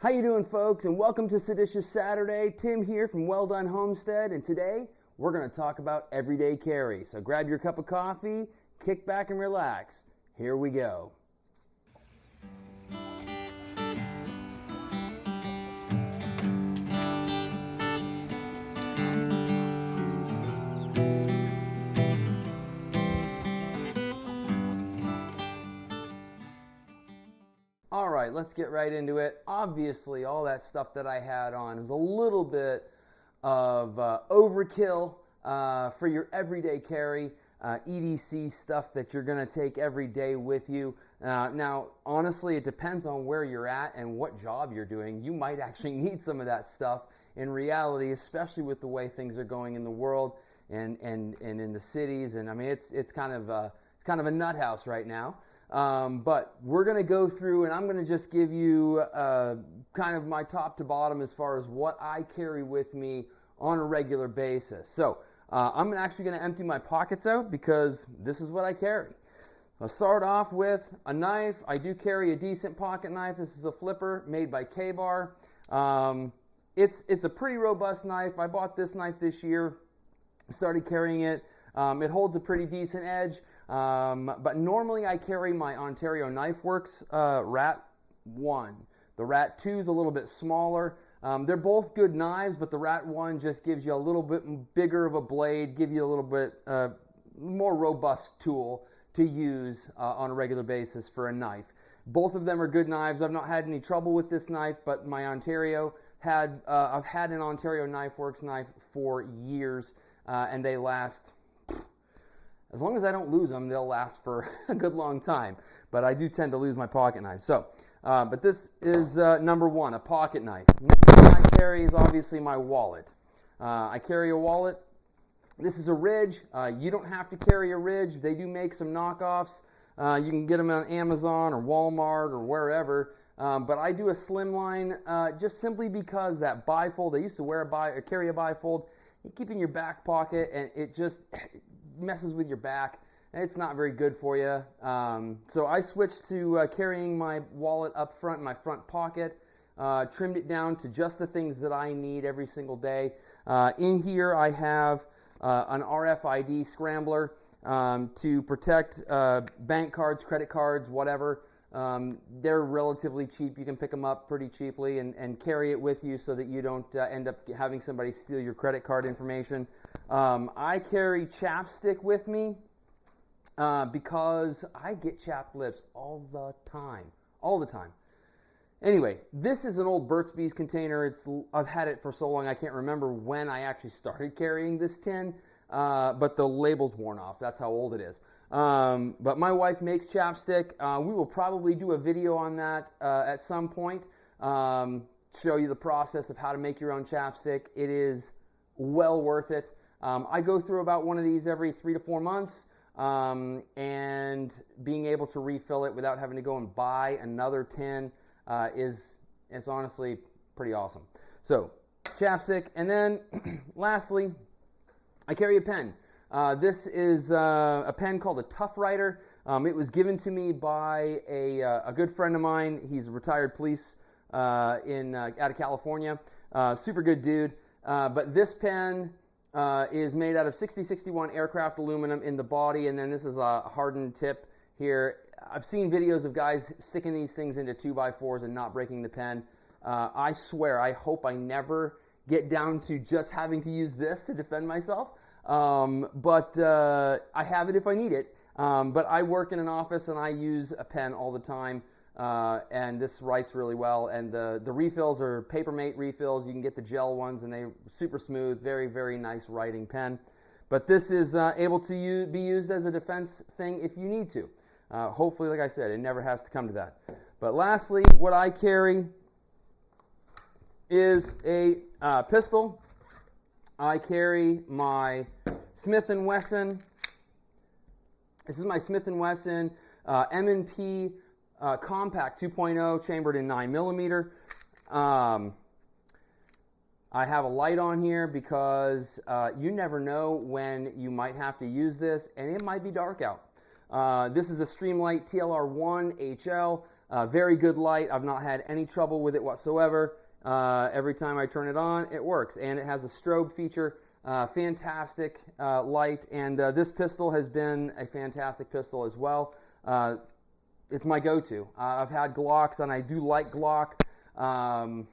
How you doing, folks? And welcome to Seditious Saturday. Tim here from Well Done Homestead, and today we're going to talk about everyday carry. So grab your cup of coffee, kick back and relax. Here we go. All right, let's get right into it. Obviously, all that stuff that I had on was a little bit of overkill for your everyday carry, EDC stuff that you're going to take every day with you. Now, honestly, it depends on where you're at and what job you're doing. You might actually need some of that stuff in reality, especially with the way things are going in the world and in the cities. And I mean, it's kind of a nut house right now. But we're going to go through, and I'm going to just give you kind of my top to bottom as far as what I carry with me on a regular basis. So I'm actually going to empty my pockets out because this is what I carry. I'll start off with a knife. I do carry a decent pocket knife. This is a flipper made by K-Bar. It's a pretty robust knife. I bought this knife this year, started carrying it. It holds a pretty decent edge. But normally I carry my Ontario Knife Works Rat 1. The Rat 2 is a little bit smaller. They're both good knives, but the Rat 1 just gives you a little bit bigger of a blade, give you a little bit more robust tool to use on a regular basis for a knife. Both of them are good knives. I've not had any trouble with this knife, but my I've had an Ontario Knife Works knife for years, and they last. As long as I don't lose them, they'll last for a good long time. But I do tend to lose my pocket knives. So, but this is number one, a pocket knife. Next thing I carry is obviously my wallet. I carry a wallet. This is a Ridge. You don't have to carry a Ridge. They do make some knockoffs. You can get them on Amazon or Walmart or wherever. But I do a slimline just simply because that bifold. I used to carry a bifold. You keep it in your back pocket, and it just messes with your back, and it's not very good for you. So I switched to carrying my wallet up front in my front pocket, trimmed it down to just the things that I need every single day. In here I have an RFID scrambler to protect bank cards, credit cards, whatever. They're relatively cheap. You can pick them up pretty cheaply and carry it with you so that you don't end up having somebody steal your credit card information. I carry chapstick with me because I get chapped lips all the time. Anyway, this is an old Burt's Bees container. I've had it for so long I can't remember when I actually started carrying this tin, but the label's worn off. That's how old it is. But my wife makes chapstick. We will probably do a video on that at some point, show you the process of how to make your own chapstick. It is well worth it. I go through about one of these every 3 to 4 months, and being able to refill it without having to go and buy another tin it's honestly pretty awesome. So, chapstick, and then lastly, I carry a pen. This is a pen called a Tough Rider. It was given to me by a good friend of mine. He's a retired police out of California. Super good dude. But this pen is made out of 6061 aircraft aluminum in the body, and then this is a hardened tip here. I've seen videos of guys sticking these things into 2x4s and not breaking the pen. I swear, I hope I never get down to just having to use this to defend myself. But I have it if I need it. But I work in an office and I use a pen all the time, and this writes really well. And the refills are Papermate refills. You can get the gel ones, and they're super smooth, very, very nice writing pen. But this is able to be used as a defense thing if you need to. Hopefully, like I said, it never has to come to that. But lastly, what I carry is a pistol. I carry my Smith & Wesson. This is my Smith & Wesson M&P Compact 2.0 chambered in 9mm. I have a light on here because you never know when you might have to use this, and it might be dark out. This is a Streamlight TLR1 HL. Very good light. I've not had any trouble with it whatsoever. Every time I turn it on, it works. And it has a strobe feature. Fantastic light. And this pistol has been a fantastic pistol as well. It's my go-to. I've had Glocks, and I do like Glock. I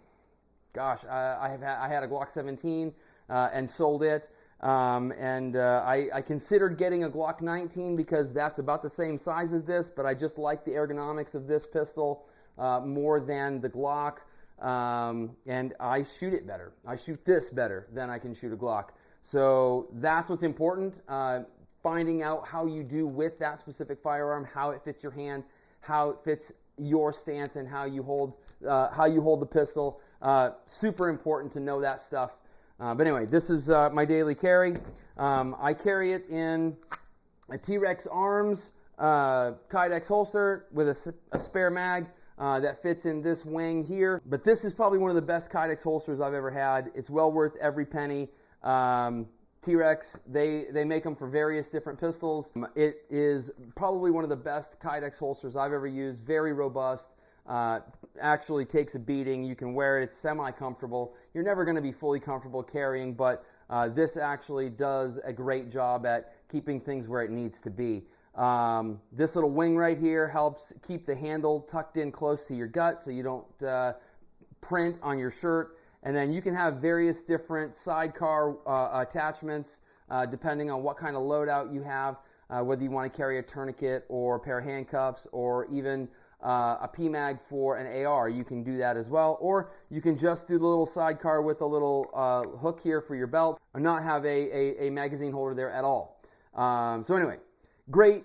had a Glock 17 and sold it. I considered getting a Glock 19 because that's about the same size as this, but I just like the ergonomics of this pistol more than the Glock, and I shoot it better. I shoot this better than I can shoot a Glock. So that's what's important, finding out how you do with that specific firearm, how it fits your hand, how it fits your stance, and how you hold the pistol. Super important to know that stuff. But anyway, this is my daily carry. I carry it in a T-Rex Arms Kydex holster with a spare mag that fits in this wing here. But this is probably one of the best Kydex holsters I've ever had. It's well worth every penny. T-Rex, they make them for various different pistols. It is probably one of the best Kydex holsters I've ever used. Very robust. Actually takes a beating. You can wear it. It's semi-comfortable. You're never going to be fully comfortable carrying, but this actually does a great job at keeping things where it needs to be. This little wing right here helps keep the handle tucked in close to your gut so you don't print on your shirt. And then you can have various different sidecar attachments depending on what kind of loadout you have, whether you want to carry a tourniquet or a pair of handcuffs or even a PMag for an AR. You can do that as well, or you can just do the little sidecar with a little hook here for your belt and not have a magazine holder there at all. So anyway, great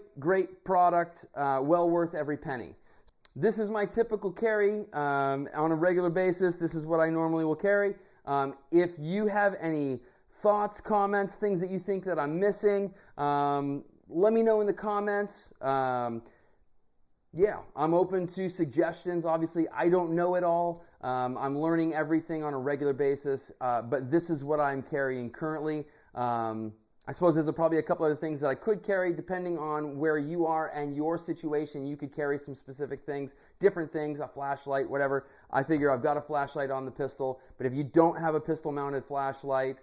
product, well worth every penny. This is my typical carry on a regular basis. This is what I normally will carry. If you have any thoughts, comments, things that you think that I'm missing, let me know in the comments. Yeah, I'm open to suggestions. Obviously, I don't know it all. I'm learning everything on a regular basis, but this is what I'm carrying currently. I suppose there's probably a couple other things that I could carry depending on where you are and your situation. You could carry some specific things, different things, a flashlight, whatever. I figure I've got a flashlight on the pistol, but if you don't have a pistol-mounted flashlight,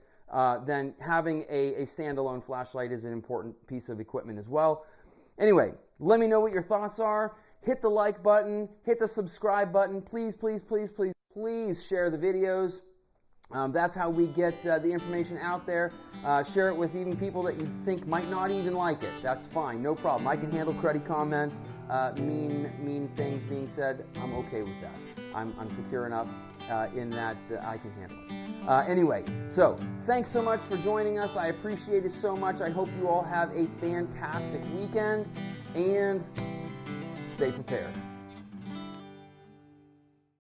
then having a standalone flashlight is an important piece of equipment as well. Anyway, let me know what your thoughts are. Hit the like button, hit the subscribe button. Please, please, please, please, please share the videos. That's how we get the information out there. Share it with even people that you think might not even like it. That's fine, no problem. I can handle cruddy comments, mean things being said. I'm okay with that. I'm secure enough in that I can handle it. Anyway, so thanks so much for joining us. I appreciate it so much. I hope you all have a fantastic weekend and stay prepared.